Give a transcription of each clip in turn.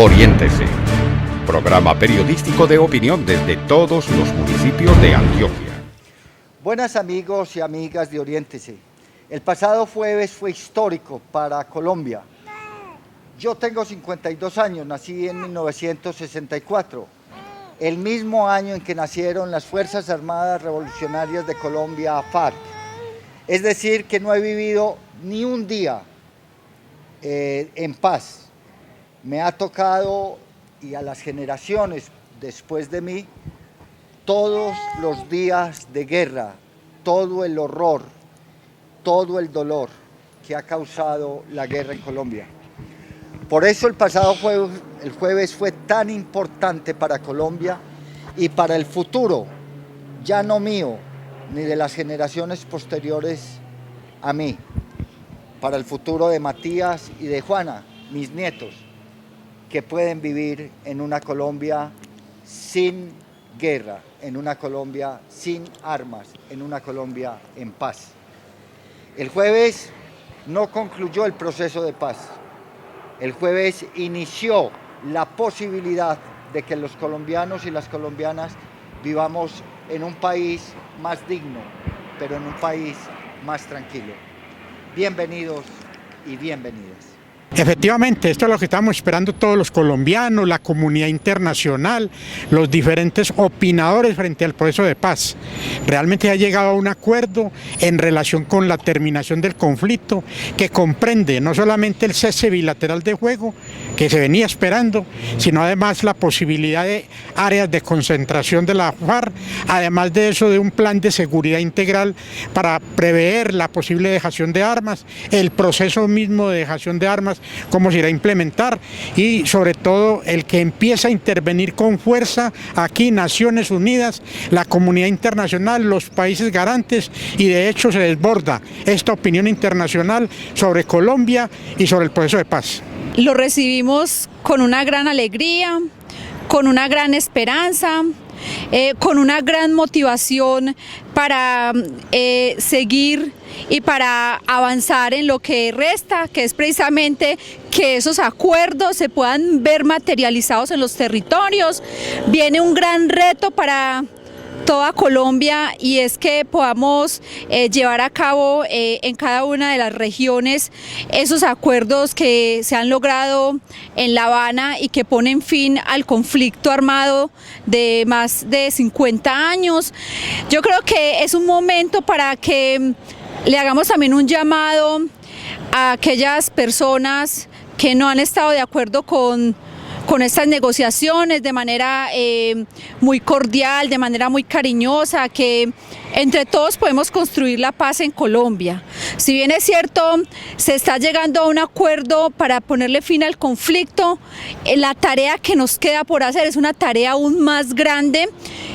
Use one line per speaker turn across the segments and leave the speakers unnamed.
Oriéntese, programa periodístico de opinión desde todos los municipios de Antioquia.
Buenas amigos y amigas de Oriéntese. El pasado jueves fue histórico para Colombia. Yo tengo 52 años, nací en 1964, el mismo año en que nacieron las Fuerzas Armadas Revolucionarias de Colombia, FARC. Es decir, que no he vivido ni un día en paz. Me ha tocado, y a las generaciones después de mí, todos los días de guerra, todo el horror, todo el dolor que ha causado la guerra en Colombia. Por eso el pasado jueves fue tan importante para Colombia y para el futuro, ya no mío, ni de las generaciones posteriores a mí, para el futuro de Matías y de Juana, mis nietos, que pueden vivir en una Colombia sin guerra, en una Colombia sin armas, en una Colombia en paz. El jueves no concluyó el proceso de paz. El jueves inició la posibilidad de que los colombianos y las colombianas vivamos en un país más digno, pero en un país más tranquilo. Bienvenidos y bienvenidas.
Efectivamente, esto es lo que estamos esperando todos los colombianos, la comunidad internacional, los diferentes opinadores frente al proceso de paz. Realmente ha llegado a un acuerdo en relación con la terminación del conflicto que comprende no solamente el cese bilateral de fuego que se venía esperando, sino además la posibilidad de áreas de concentración de la FARC, además de eso de un plan de seguridad integral para prever la posible dejación de armas, el proceso mismo de dejación de armas, cómo se irá a implementar y sobre todo el que empieza a intervenir con fuerza aquí Naciones Unidas, la comunidad internacional, los países garantes, y de hecho se desborda esta opinión internacional sobre Colombia y sobre el proceso de paz.
Lo recibimos con una gran alegría, con una gran esperanza, con una gran motivación para seguir y para avanzar en lo que resta, que es precisamente que esos acuerdos se puedan ver materializados en los territorios. Viene un gran reto para toda Colombia y es que podamos llevar a cabo en cada una de las regiones esos acuerdos que se han logrado en La Habana y que ponen fin al conflicto armado de más de 50 años. Yo creo que es un momento para que le hagamos también un llamado a aquellas personas que no han estado de acuerdo con estas negociaciones de manera muy cordial, de manera muy cariñosa, que entre todos podemos construir la paz en Colombia. Si bien es cierto, se está llegando a un acuerdo para ponerle fin al conflicto, la tarea que nos queda por hacer es una tarea aún más grande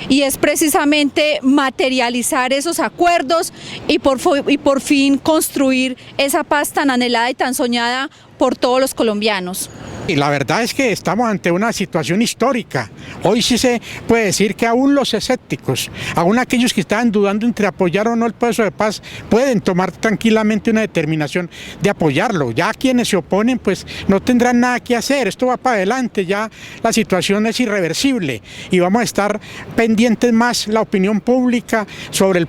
y es precisamente materializar esos acuerdos y por fin construir esa paz tan anhelada y tan soñada por todos los colombianos.
Y la verdad es que estamos ante una situación histórica. Hoy sí se puede decir que aún los escépticos, aún aquellos que estaban dudando entre apoyar o no el proceso de paz, pueden tomar tranquilamente una determinación de apoyarlo. Ya quienes se oponen pues no tendrán nada que hacer, esto va para adelante, ya la situación es irreversible y vamos a estar pendientes más la opinión pública sobre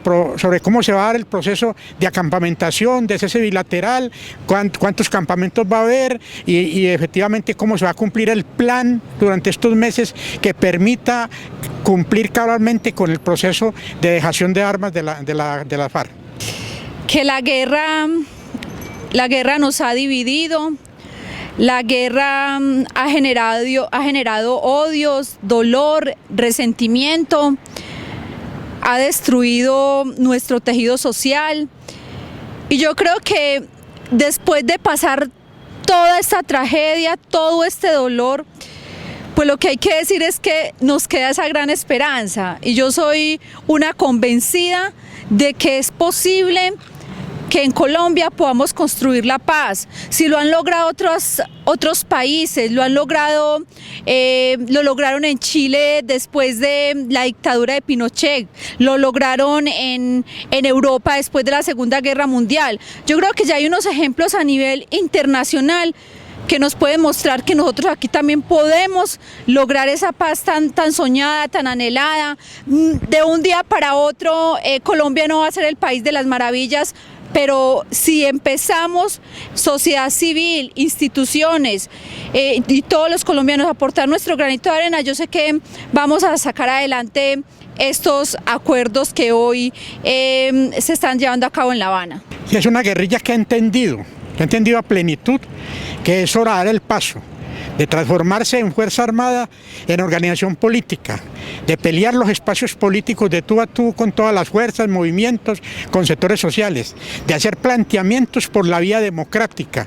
cómo se va a dar el proceso de acampamentación, de cese bilateral, cuántos campamentos va a haber y efectivamente cómo se va a cumplir el plan durante estos meses que permita cumplir cabalmente con el proceso de dejación de armas de la FARC.
Que la guerra nos ha dividido, la guerra ha generado odios, dolor, resentimiento, ha destruido nuestro tejido social y yo creo que después de pasar toda esta tragedia, todo este dolor, pues lo que hay que decir es que nos queda esa gran esperanza y yo soy una convencida de que es posible que en Colombia podamos construir la paz. Si lo han logrado otros países, lo lograron en Chile después de la dictadura de Pinochet, lo lograron en Europa después de la Segunda Guerra Mundial. Yo creo que ya hay unos ejemplos a nivel internacional que nos puede mostrar que nosotros aquí también podemos lograr esa paz tan soñada, tan anhelada. De un día para otro, Colombia no va a ser el país de las maravillas, pero si empezamos, sociedad civil, instituciones y todos los colombianos a aportar nuestro granito de arena, yo sé que vamos a sacar adelante estos acuerdos que hoy se están llevando a cabo en La Habana.
Sí, es una guerrilla que ha entendido a plenitud que es hora de dar el paso, de transformarse en fuerza armada, en organización política, de pelear los espacios políticos de tú a tú con todas las fuerzas, movimientos, con sectores sociales, de hacer planteamientos por la vía democrática,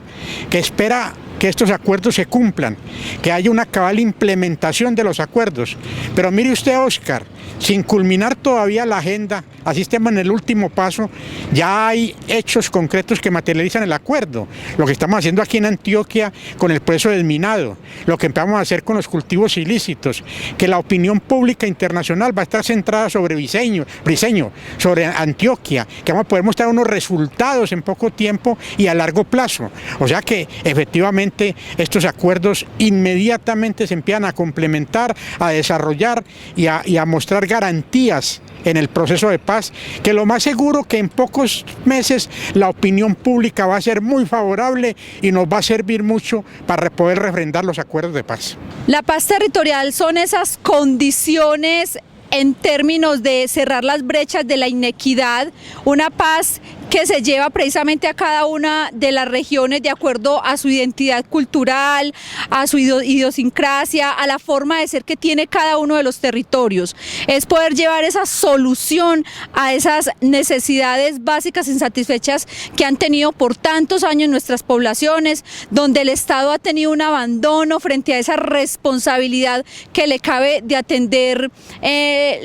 que espera que estos acuerdos se cumplan, que haya una cabal implementación de los acuerdos. Pero mire usted, Oscar, sin culminar todavía la agenda, así estemos en el último paso, ya hay hechos concretos que materializan el acuerdo. Lo que estamos haciendo aquí en Antioquia con el proceso desminado, lo que empezamos a hacer con los cultivos ilícitos, que la opinión pública internacional va a estar centrada sobre Briceño, sobre Antioquia, que vamos a poder mostrar unos resultados en poco tiempo y a largo plazo. O sea que efectivamente estos acuerdos inmediatamente se empiezan a complementar, a desarrollar y a mostrar garantías en el proceso de paz, que lo más seguro que en pocos meses la opinión pública va a ser muy favorable y nos va a servir mucho para poder refrendar los acuerdos de paz.
La paz territorial son esas condiciones en términos de cerrar las brechas de la inequidad, una paz que se lleva precisamente a cada una de las regiones de acuerdo a su identidad cultural, a su idiosincrasia, a la forma de ser que tiene cada uno de los territorios. Es poder llevar esa solución a esas necesidades básicas insatisfechas que han tenido por tantos años nuestras poblaciones, donde el Estado ha tenido un abandono frente a esa responsabilidad que le cabe de atender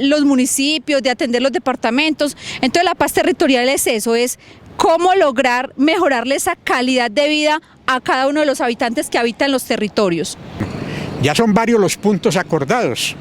los municipios, de atender los departamentos. Entonces la paz territorial es eso, es cómo lograr mejorarle esa calidad de vida a cada uno de los habitantes que habitan los territorios.
Ya son varios los puntos acordados.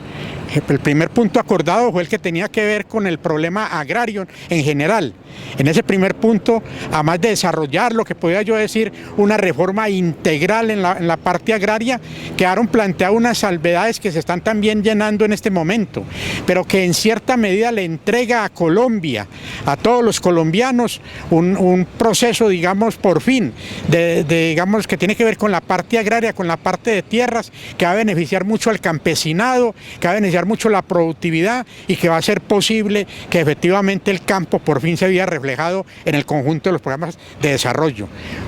El primer punto acordado fue el que tenía que ver con el problema agrario en general. En ese primer punto, además de desarrollar lo que podría yo decir una reforma integral en la parte agraria, quedaron planteadas unas salvedades que se están también llenando en este momento, pero que en cierta medida le entrega a Colombia, a todos los colombianos, un proceso, digamos, por fin, digamos, que tiene que ver con la parte agraria, con la parte de tierras, que va a beneficiar mucho al campesinado, que va a beneficiar mucho la productividad y que va a hacer posible que efectivamente el campo por fin se vea reflejado en el conjunto de los programas de desarrollo.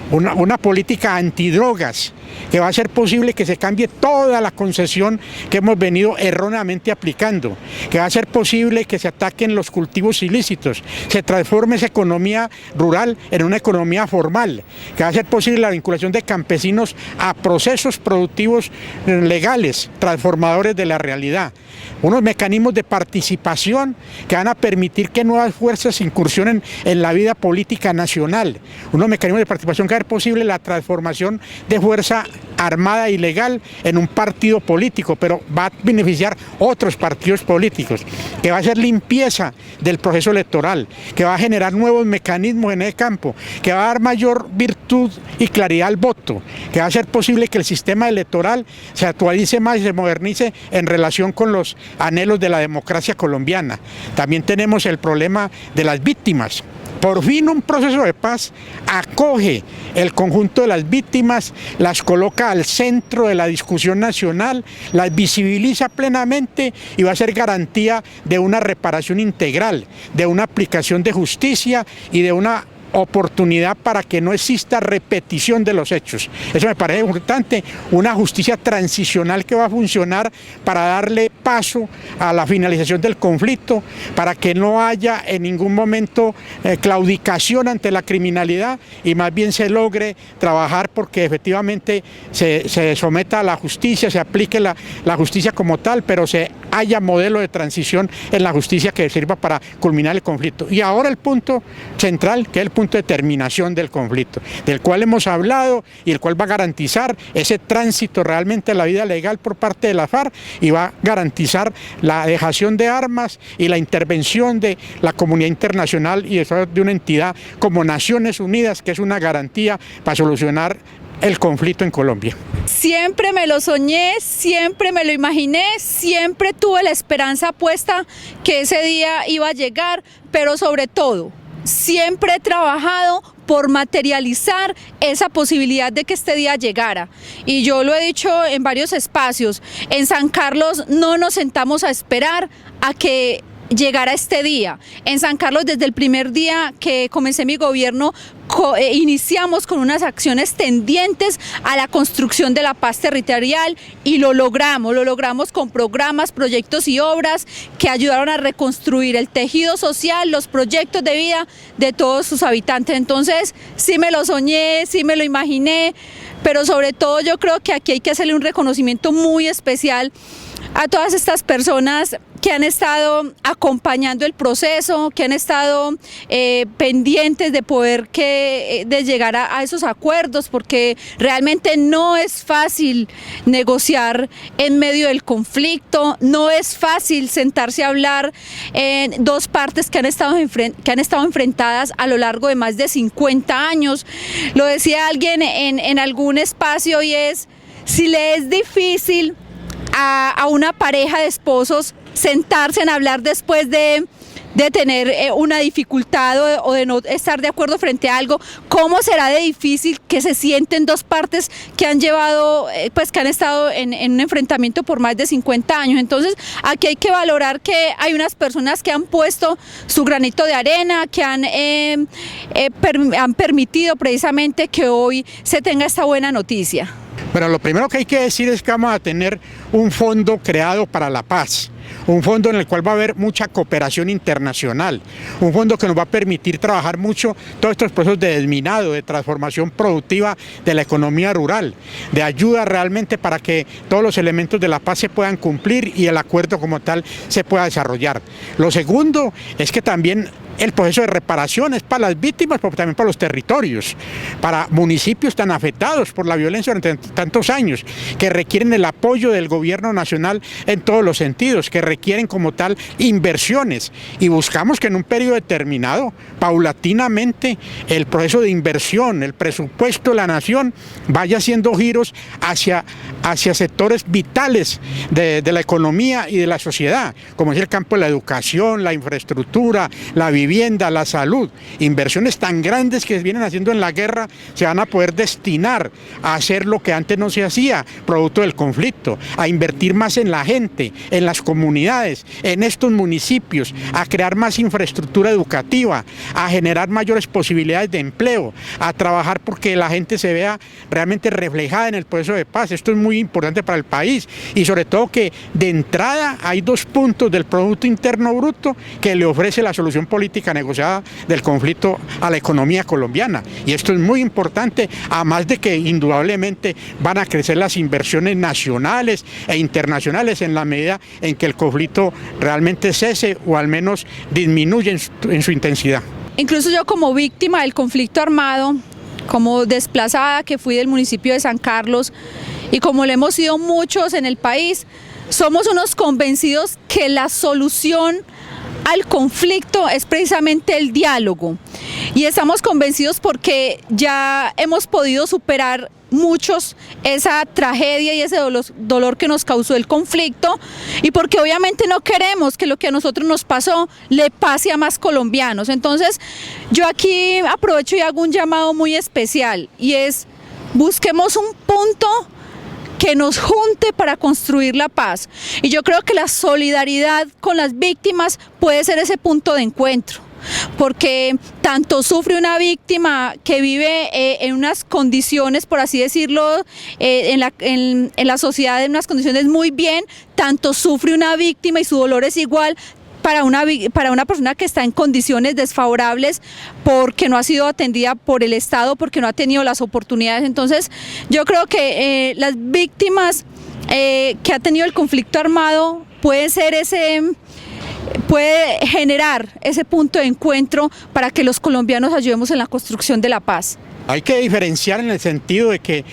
Una política antidrogas que va a hacer posible que se cambie toda la concesión que hemos venido erróneamente aplicando, que va a hacer posible que se ataquen los cultivos ilícitos, se transforme esa economía rural en una economía formal, que va a hacer posible la vinculación de campesinos a procesos productivos legales, transformadores de la realidad. Unos mecanismos de participación que van a permitir que nuevas fuerzas incursionen en la vida política nacional. Unos mecanismos de participación que va a hacer posible la transformación de fuerza armada y legal en un partido político, pero va a beneficiar otros partidos políticos, que va a hacer limpieza del proceso electoral, que va a generar nuevos mecanismos en el campo, que va a dar mayor virtud y claridad al voto, que va a hacer posible que el sistema electoral se actualice más y se modernice en relación con los anhelos de la democracia colombiana. También tenemos el problema de las víctimas. Por fin un proceso de paz acoge el conjunto de las víctimas, las coloca al centro de la discusión nacional, las visibiliza plenamente y va a ser garantía de una reparación integral, de una aplicación de justicia y de una oportunidad para que no exista repetición de los hechos. Eso me parece importante, una justicia transicional que va a funcionar para darle paso a la finalización del conflicto, para que no haya en ningún momento claudicación ante la criminalidad y más bien se logre trabajar porque efectivamente se someta a la justicia, se aplique la justicia como tal, pero se haya modelo de transición en la justicia que sirva para culminar el conflicto. Y ahora el punto central, que es el punto de terminación del conflicto, del cual hemos hablado y el cual va a garantizar ese tránsito realmente a la vida legal por parte de la FARC y va a garantizar la dejación de armas y la intervención de la comunidad internacional y de una entidad como Naciones Unidas, que es una garantía para solucionar el conflicto en Colombia.
Siempre me lo soñé, siempre me lo imaginé, siempre tuve la esperanza puesta que ese día iba a llegar, pero sobre todo, siempre he trabajado por materializar esa posibilidad de que este día llegara. Y yo lo he dicho en varios espacios, en San Carlos no nos sentamos a esperar a que llegara este día. En San Carlos, desde el primer día que comencé mi gobierno, iniciamos con unas acciones tendientes a la construcción de la paz territorial y lo logramos con programas, proyectos y obras que ayudaron a reconstruir el tejido social, los proyectos de vida de todos sus habitantes. Entonces, sí me lo soñé, sí me lo imaginé, pero sobre todo yo creo que aquí hay que hacerle un reconocimiento muy especial a todas estas personas que han estado acompañando el proceso, que han estado pendientes de poder de llegar a esos acuerdos, porque realmente no es fácil negociar en medio del conflicto, no es fácil sentarse a hablar en dos partes que han estado enfrentadas a lo largo de más de 50 años. Lo decía alguien en algún espacio y es, si le es difícil a una pareja de esposos sentarse en hablar después de tener una dificultad o de no estar de acuerdo frente a algo, ¿cómo será de difícil que se sienten dos partes que han llevado, que han estado en un enfrentamiento por más de 50 años? Entonces, aquí hay que valorar que hay unas personas que han puesto su granito de arena, que han permitido precisamente que hoy se tenga esta buena noticia.
Pero lo primero que hay que decir es que vamos a tener un fondo creado para la paz, un fondo en el cual va a haber mucha cooperación internacional, un fondo que nos va a permitir trabajar mucho todos estos procesos de desminado, de transformación productiva de la economía rural, de ayuda realmente para que todos los elementos de la paz se puedan cumplir y el acuerdo como tal se pueda desarrollar. Lo segundo es que también el proceso de reparación es para las víctimas, pero también para los territorios, para municipios tan afectados por la violencia durante tantos años, que requieren el apoyo del gobierno nacional en todos los sentidos, que requieren como tal inversiones, y buscamos que en un periodo determinado, paulatinamente, el proceso de inversión, el presupuesto de la nación vaya haciendo giros hacia sectores vitales de la economía y de la sociedad, como es el campo de la educación, la infraestructura, la vivienda, la salud. Inversiones tan grandes que vienen haciendo en la guerra se van a poder destinar a hacer lo que antes no se hacía, producto del conflicto, a invertir más en la gente, en las comunidades, en estos municipios, a crear más infraestructura educativa, a generar mayores posibilidades de empleo, a trabajar porque la gente se vea realmente reflejada en el proceso de paz. Esto es muy importante para el país, y sobre todo que de entrada hay 2 puntos del Producto Interno Bruto que le ofrece la solución política negociada del conflicto a la economía colombiana, y esto es muy importante, además de que indudablemente van a crecer las inversiones nacionales e internacionales en la medida en que el conflicto realmente cese o al menos disminuya en su intensidad.
Incluso yo, como víctima del conflicto armado, como desplazada que fui del municipio de San Carlos, y como lo hemos sido muchos en el país, somos unos convencidos que la solución al conflicto es precisamente el diálogo, y estamos convencidos porque ya hemos podido superar muchos esa tragedia y ese dolor que nos causó el conflicto, y porque obviamente no queremos que lo que a nosotros nos pasó le pase a más colombianos. Entonces yo aquí aprovecho y hago un llamado muy especial, y es: busquemos un punto que nos junte para construir la paz, y yo creo que la solidaridad con las víctimas puede ser ese punto de encuentro, porque tanto sufre una víctima que vive en unas condiciones, por así decirlo, en la sociedad en unas condiciones muy bien, tanto sufre una víctima y su dolor es igual para una persona que está en condiciones desfavorables porque no ha sido atendida por el Estado, porque no ha tenido las oportunidades. Entonces yo creo que las víctimas que ha tenido el conflicto armado puede generar ese punto de encuentro para que los colombianos ayudemos en la construcción de la paz.
Hay que diferenciar en el sentido de que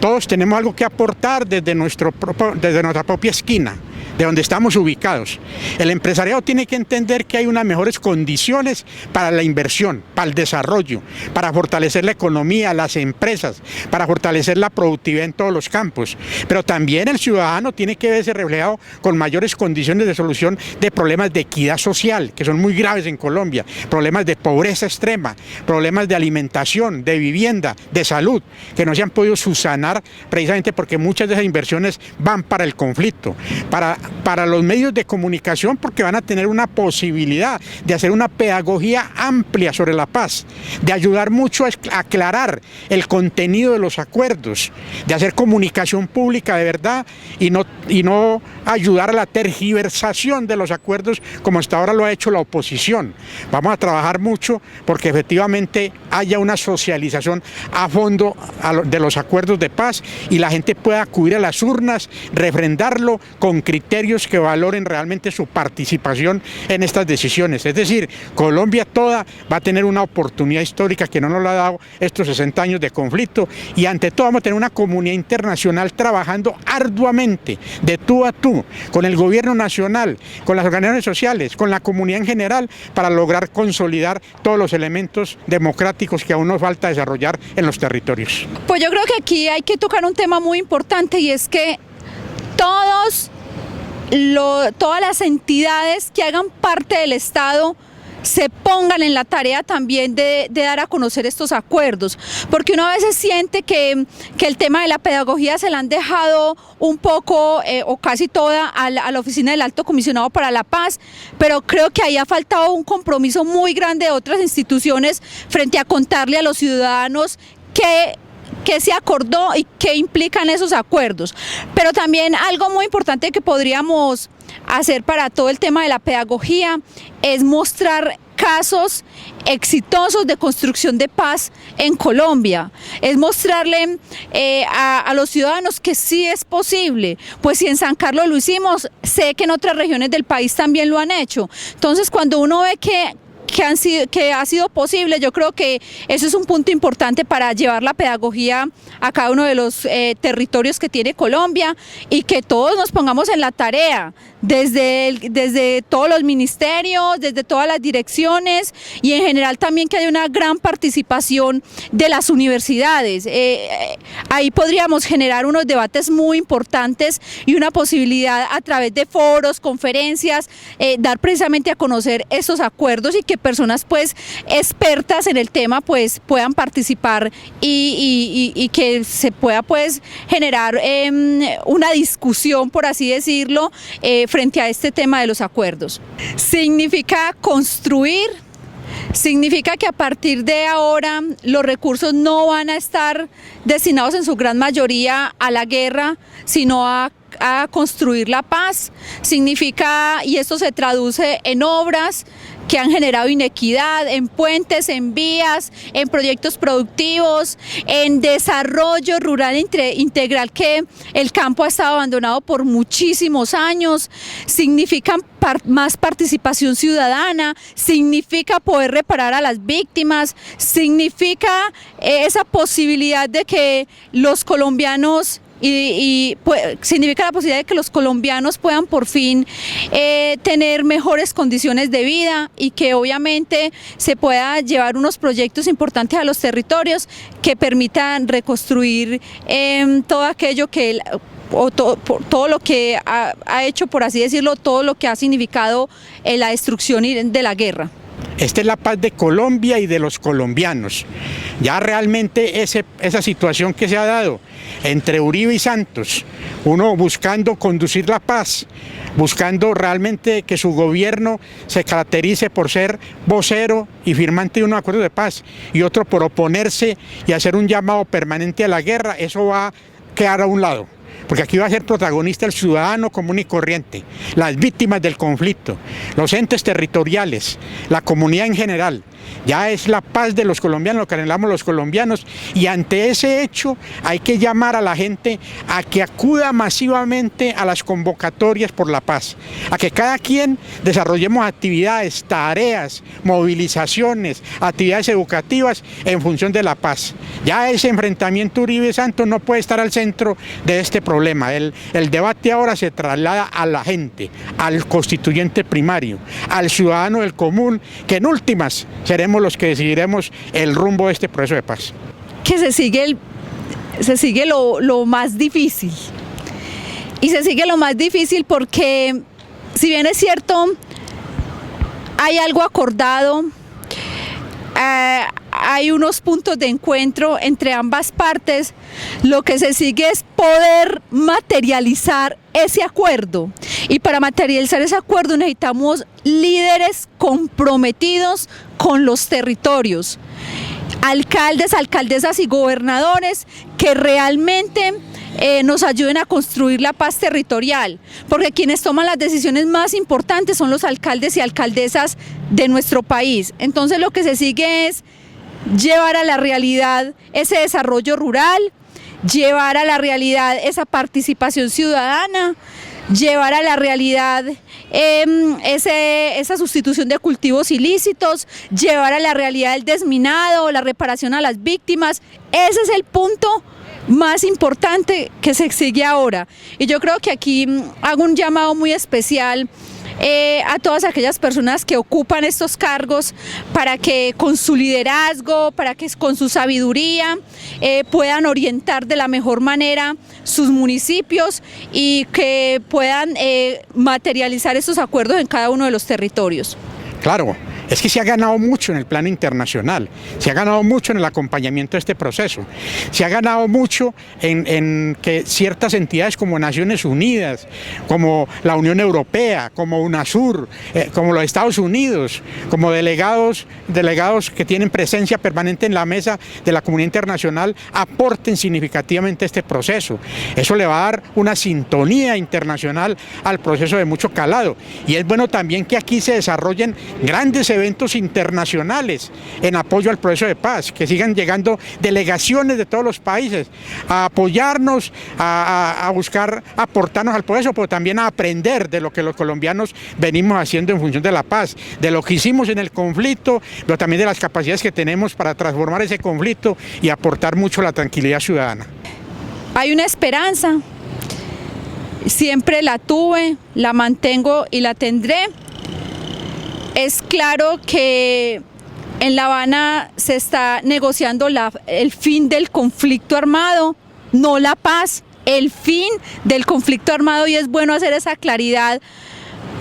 todos tenemos algo que aportar desde nuestra propia esquina, de donde estamos ubicados. El empresariado tiene que entender que hay unas mejores condiciones para la inversión, para el desarrollo, para fortalecer la economía, las empresas, para fortalecer la productividad en todos los campos. Pero también el ciudadano tiene que verse reflejado con mayores condiciones de solución de problemas de equidad social, que son muy graves en Colombia, problemas de pobreza extrema, problemas de alimentación, de vivienda, de salud, que no se han podido subsanar precisamente porque muchas de esas inversiones van para el conflicto, para los medios de comunicación, porque van a tener una posibilidad de hacer una pedagogía amplia sobre la paz, de ayudar mucho a aclarar el contenido de los acuerdos, de hacer comunicación pública de verdad y no ayudar a la tergiversación de los acuerdos como hasta ahora lo ha hecho la oposición. Vamos a trabajar mucho porque efectivamente haya una socialización a fondo de los acuerdos de paz y la gente pueda acudir a las urnas, refrendarlo con criterios que valoren realmente su participación en estas decisiones. Es decir, Colombia toda va a tener una oportunidad histórica que no nos lo ha dado estos 60 años de conflicto y ante todo vamos a tener una comunidad internacional trabajando arduamente, de tú a tú, con el gobierno nacional, con las organizaciones sociales, con la comunidad en general, para lograr consolidar todos los elementos democráticos que aún nos falta desarrollar en los territorios.
Pues yo creo que aquí hay que tocar un tema muy importante y es que todas las entidades que hagan parte del Estado se pongan en la tarea también de dar a conocer estos acuerdos, porque uno a veces siente que el tema de la pedagogía se la han dejado un poco o casi toda a la oficina del Alto Comisionado para la Paz, pero creo que ahí ha faltado un compromiso muy grande de otras instituciones frente a contarle a los ciudadanos qué se acordó y qué implican esos acuerdos. Pero también algo muy importante que podríamos hacer para todo el tema de la pedagogía es mostrar casos exitosos de construcción de paz en Colombia, es mostrarle a los ciudadanos que sí es posible, pues si en San Carlos lo hicimos, sé que en otras regiones del país también lo han hecho. Entonces cuando uno ve que ha sido posible, yo creo que eso es un punto importante para llevar la pedagogía a cada uno de los territorios que tiene Colombia y que todos nos pongamos en la tarea, desde todos los ministerios, desde todas las direcciones y en general también que haya una gran participación de las universidades. Ahí podríamos generar unos debates muy importantes y una posibilidad a través de foros, conferencias, dar precisamente a conocer esos acuerdos y que personas pues expertas en el tema pues puedan participar y que se pueda pues generar una discusión, por así decirlo, frente a este tema de los acuerdos. Significa construir, significa que a partir de ahora los recursos no van a estar destinados en su gran mayoría a la guerra, sino a construir la paz. Significa, y esto se traduce en obras que han generado inequidad, en puentes, en vías, en proyectos productivos, en desarrollo rural integral, que el campo ha estado abandonado por muchísimos años. Significan más participación ciudadana, significa poder reparar a las víctimas, significa esa posibilidad de que los colombianos significa la posibilidad de que los colombianos puedan por fin tener mejores condiciones de vida y que obviamente se pueda llevar unos proyectos importantes a los territorios que permitan reconstruir todo aquello que todo lo que ha hecho, por así decirlo, todo lo que ha significado la destrucción de la guerra.
Esta es la paz de Colombia y de los colombianos. Ya realmente esa situación que se ha dado entre Uribe y Santos, uno buscando conducir la paz, buscando realmente que su gobierno se caracterice por ser vocero y firmante de unos acuerdos de paz, y otro por oponerse y hacer un llamado permanente a la guerra, eso va a quedar a un lado. Porque aquí va a ser protagonista el ciudadano común y corriente, las víctimas del conflicto, los entes territoriales, la comunidad en general. ya es la paz de los colombianos, lo que anhelamos los colombianos, y ante ese hecho hay que llamar a la gente a que acuda masivamente a las convocatorias por la paz, a que cada quien desarrollemos actividades, tareas, movilizaciones, actividades educativas en función de la paz. Ya ese enfrentamiento Uribe-Santos no puede estar al centro de este problema. El debate ahora se traslada a la gente, al constituyente primario, al ciudadano del común, que en últimas seremos los que decidiremos el rumbo de este proceso de paz.
Que se sigue lo más difícil. Y se sigue lo más difícil porque, si bien es cierto, hay algo acordado, hay unos puntos de encuentro entre ambas partes, lo que se sigue es poder materializar ese acuerdo. Y para materializar ese acuerdo necesitamos líderes comprometidos con los territorios, alcaldes, alcaldesas y gobernadores que realmente nos ayuden a construir la paz territorial, porque quienes toman las decisiones más importantes son los alcaldes y alcaldesas de nuestro país. Entonces lo que se sigue es llevar a la realidad ese desarrollo rural, llevar a la realidad esa participación ciudadana, llevar a la realidad esa sustitución de cultivos ilícitos, llevar a la realidad el desminado, la reparación a las víctimas. Ese es el punto más importante que se sigue ahora. Y yo creo que aquí hago un llamado muy especial a todas aquellas personas que ocupan estos cargos para que con su liderazgo, para que con su sabiduría puedan orientar de la mejor manera sus municipios y que puedan materializar estos acuerdos en cada uno de los territorios.
Claro, es que se ha ganado mucho en el plano internacional, se ha ganado mucho en el acompañamiento de este proceso, se ha ganado mucho en que ciertas entidades como Naciones Unidas, como la Unión Europea, como UNASUR, como los Estados Unidos, como delegados que tienen presencia permanente en la mesa de la comunidad internacional, aporten significativamente a este proceso. Eso le va a dar una sintonía internacional al proceso de mucho calado. Y es bueno también que aquí se desarrollen grandes eventos internacionales en apoyo al proceso de paz, que sigan llegando delegaciones de todos los países a apoyarnos, a buscar aportarnos al proceso, pero también a aprender de lo que los colombianos venimos haciendo en función de la paz, de lo que hicimos en el conflicto, pero también de las capacidades que tenemos para transformar ese conflicto y aportar mucho a la tranquilidad ciudadana.
Hay una esperanza, siempre la tuve, la mantengo y la tendré. Es claro que en La Habana se está negociando el fin del conflicto armado, no la paz, el fin del conflicto armado, y es bueno hacer esa claridad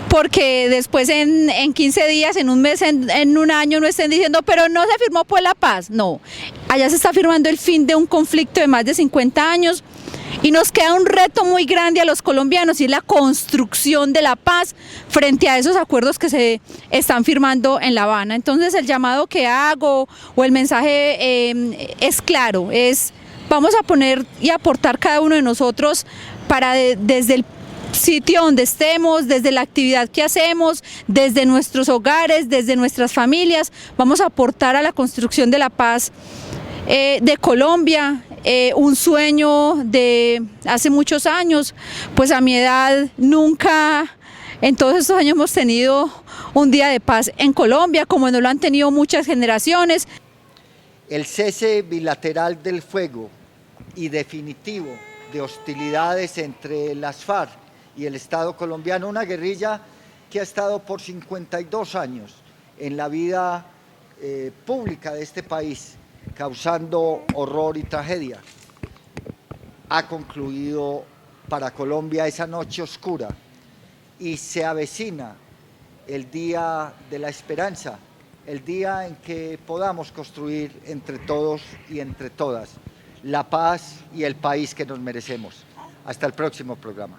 porque después en 15 días, en un mes, en un año no estén diciendo pero no se firmó por la paz. No, allá se está firmando el fin de un conflicto de más de 50 años. Y nos queda un reto muy grande a los colombianos y es la construcción de la paz frente a esos acuerdos que se están firmando en La Habana. Entonces el llamado que hago o el mensaje es claro, vamos a poner y aportar cada uno de nosotros para desde el sitio donde estemos, desde la actividad que hacemos, desde nuestros hogares, desde nuestras familias, vamos a aportar a la construcción de la paz de Colombia. Un sueño de hace muchos años, pues a mi edad nunca, en todos estos años hemos tenido un día de paz en Colombia, como no lo han tenido muchas generaciones.
El cese bilateral del fuego y definitivo de hostilidades entre las FARC y el Estado colombiano, una guerrilla que ha estado por 52 años en la vida pública de este país, causando horror y tragedia. Ha concluido para Colombia esa noche oscura y se avecina el día de la esperanza, el día en que podamos construir entre todos y entre todas la paz y el país que nos merecemos. Hasta el próximo programa.